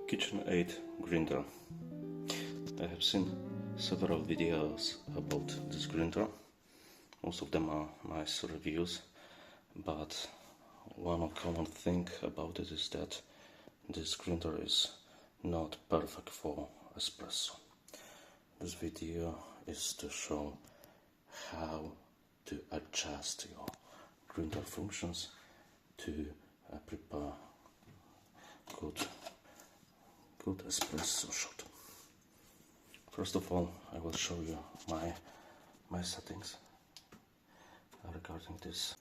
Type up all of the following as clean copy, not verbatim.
KitchenAid Grinder. I have seen several videos about this grinder. Most of them are nice reviews, but one common thing about it is that this grinder is not perfect for espresso. This video is to show how to adjust your grinder functions to prepare good espresso shot. First of all, I will show you my settings regarding this.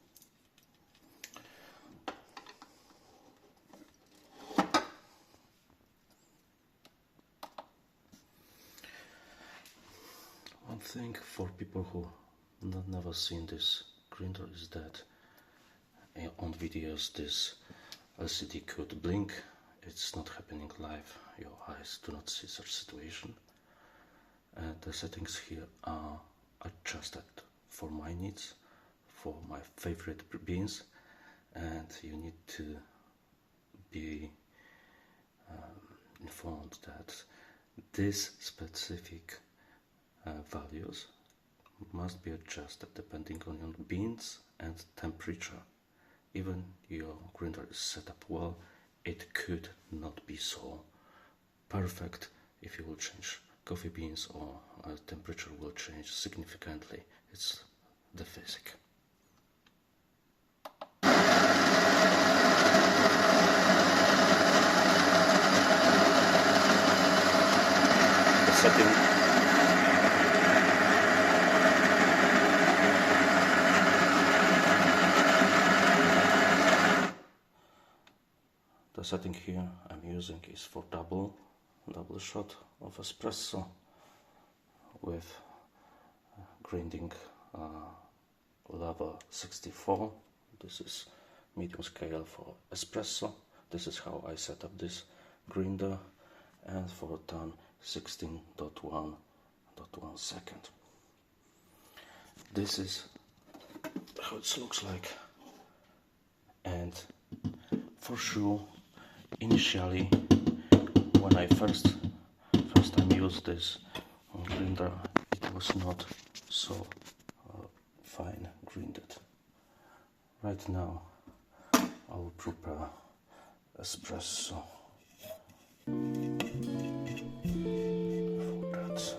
One thing for people who never seen this grinder is that on videos this LCD could blink. It's not happening live, your eyes do not see such situation. And the settings here are adjusted for my needs, for my favorite beans, and you need to be informed that these specific values must be adjusted depending on your beans and temperature. Even your grinder is set up well, it could not be so perfect if you will change coffee beans or temperature will change significantly. It's the physics. The setting The setting here I'm using is for double shot of espresso with grinding Nava 64. This is medium scale for espresso. This is how I set up this grinder, and for turn 16.1 second. This is how it looks like, and for sure initially when I first time used this grinder, it was not so fine grinded. Right now I will prepare espresso. For that,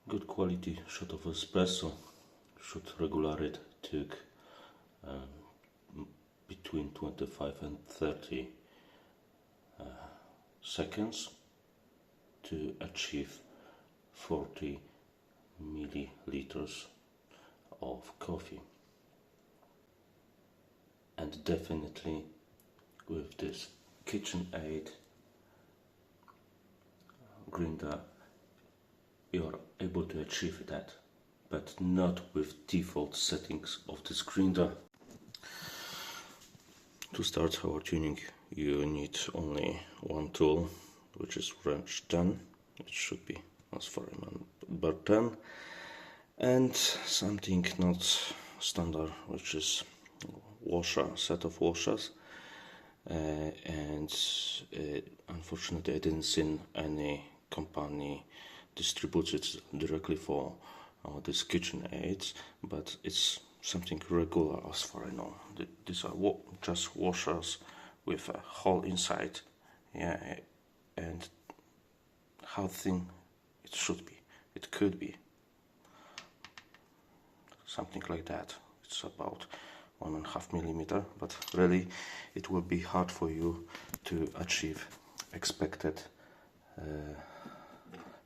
good quality shot of espresso should regularly take between 25 and 30 seconds to achieve 40 milliliters of coffee. And definitely with this KitchenAid grinder you're able to achieve that, but not with default settings of this grinder. To start our tuning you need only one tool, which is wrench 10. It should be, as far as I remember, 10, and something not standard, which is set of washers, and unfortunately I didn't see any company distributed directly for these KitchenAids, but it's something regular as far as I know. These are just washers with a hole inside, yeah, and how thin it should be. It could be something like that. It's about 1.5 millimeter, but really it will be hard for you to achieve expected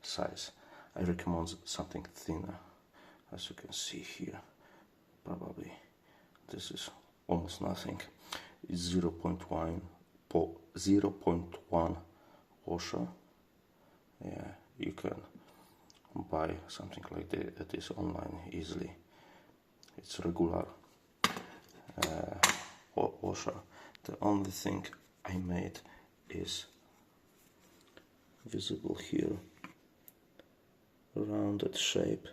size. I recommend something thinner, as you can see here. Probably this is almost nothing. is 0.1 washer. Yeah, you can buy something like this online easily. It's regular washer. The only thing I made is visible here, rounded shape,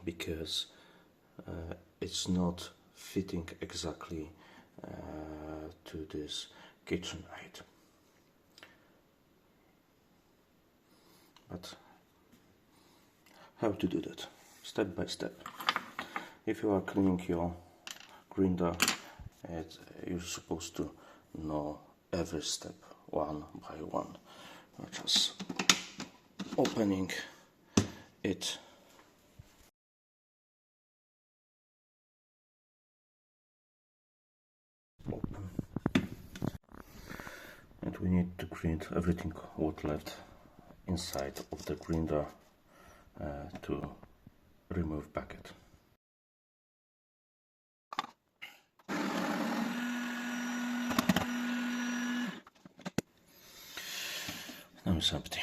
because it's not fitting exactly to this KitchenAid. But how to do that? Step by step. If you are cleaning your grinder, you're supposed to know every step one by one. Just opening it. Open. And we need to grind everything what left inside of the grinder to remove bucket. Now it's empty.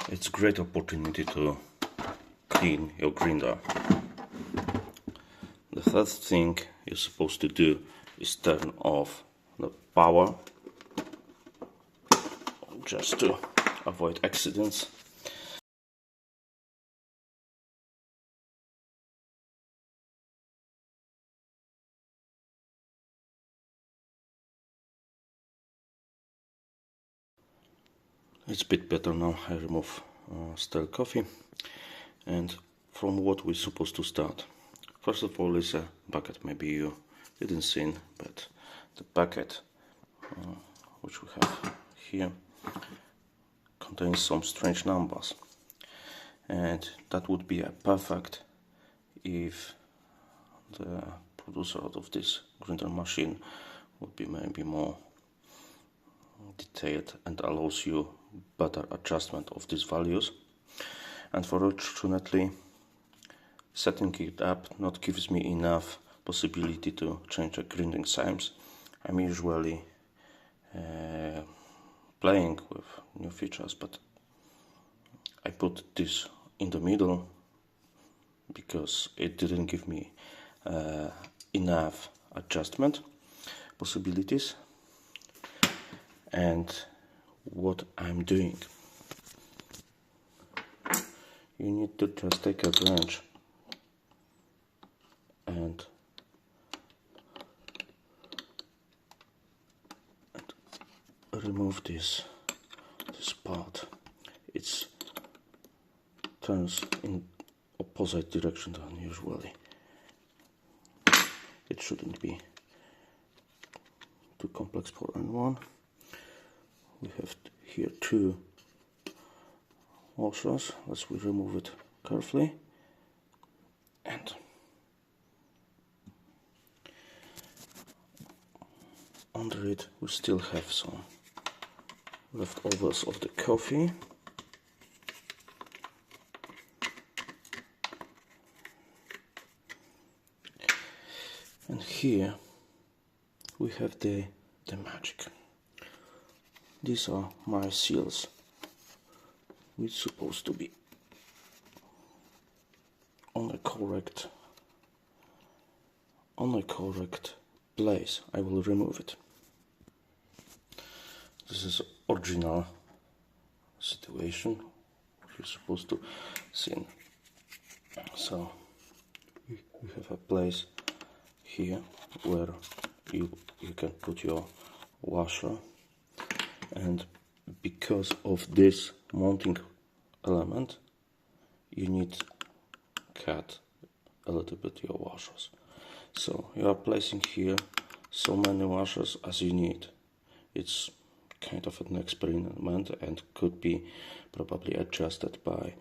It's a great opportunity to clean your grinder. The first thing you're supposed to do is turn off the power, just to avoid accidents. It's a bit better now. I remove stale coffee, and from what we're supposed to start. First of all is a bucket. Maybe you didn't see, but the bucket which we have here contains some strange numbers, and that would be a perfect if the producer of this grinder machine would be maybe more detailed and allows you better adjustment of these values. Unfortunately, setting it up not gives me enough possibility to change the grinding times. I'm usually playing with new features, but I put this in the middle because it didn't give me enough adjustment possibilities. And what I'm doing, you need to just take a wrench and remove this part. It turns in opposite direction than usually. It shouldn't be too complex for anyone. We have here two washers. Let's remove it carefully. And under it we still have some leftovers of the coffee. And here we have the magic. These are my seals, which is supposed to be on the correct place. I will remove it. This is original situation you're supposed to see. So we have a place here where you can put your washer, and because of this mounting element you need to cut a little bit your washers. So you are placing here so many washers as you need. It's kind of an experiment and could be probably adjusted by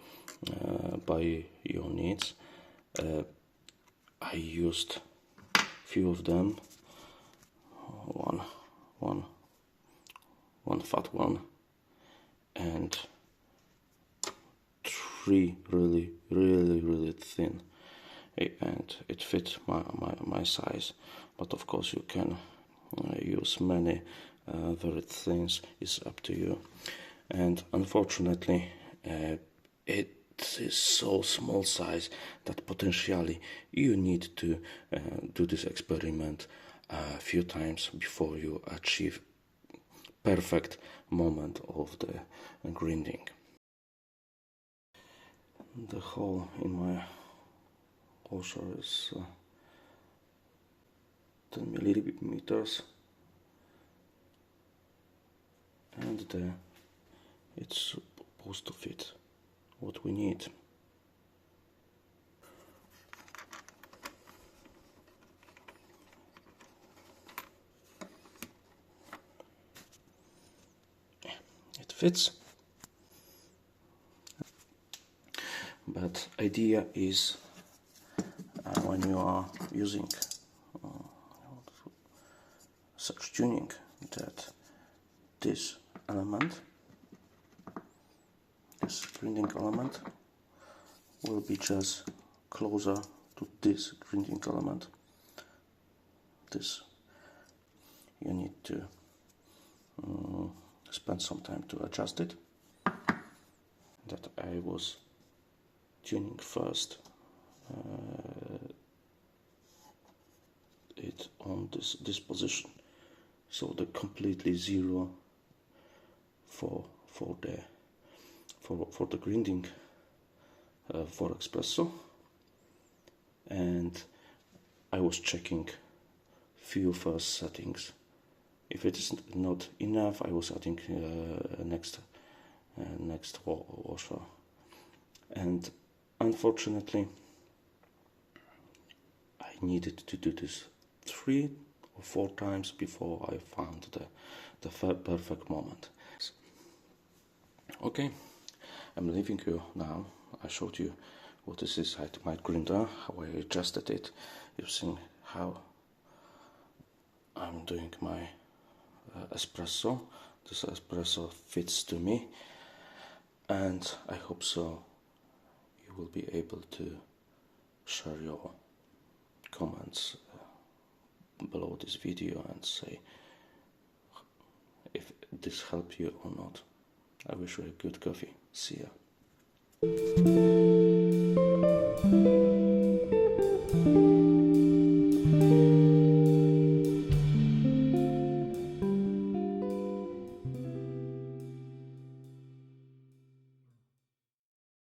your needs. I used few of them, one fat one and three really thin. and it fit my size. But of course you can use many varied things, it's up to you. And unfortunately it is so small size that potentially you need to do this experiment a few times before you achieve perfect moment of the grinding. The hole in my washer is 10 millimeters, and it's supposed to fit what we need. It fits, but idea is when you are using such tuning that this element, this grinding element, will be just closer to this grinding element. This you need to spend some time to adjust it. That I was tuning first it on this position, so the completely zero for the grinding for espresso, and I was checking few first settings. If it is not enough, I was adding next washer, and unfortunately I needed to do this 3 or 4 times before I found the perfect moment. Okay, I'm leaving you now. I showed you what this is my grinder, how I adjusted it, using how I'm doing my espresso. This espresso fits to me, and I hope so you will be able to share your comments below this video and say if this helped you or not. I wish you a good coffee. See ya.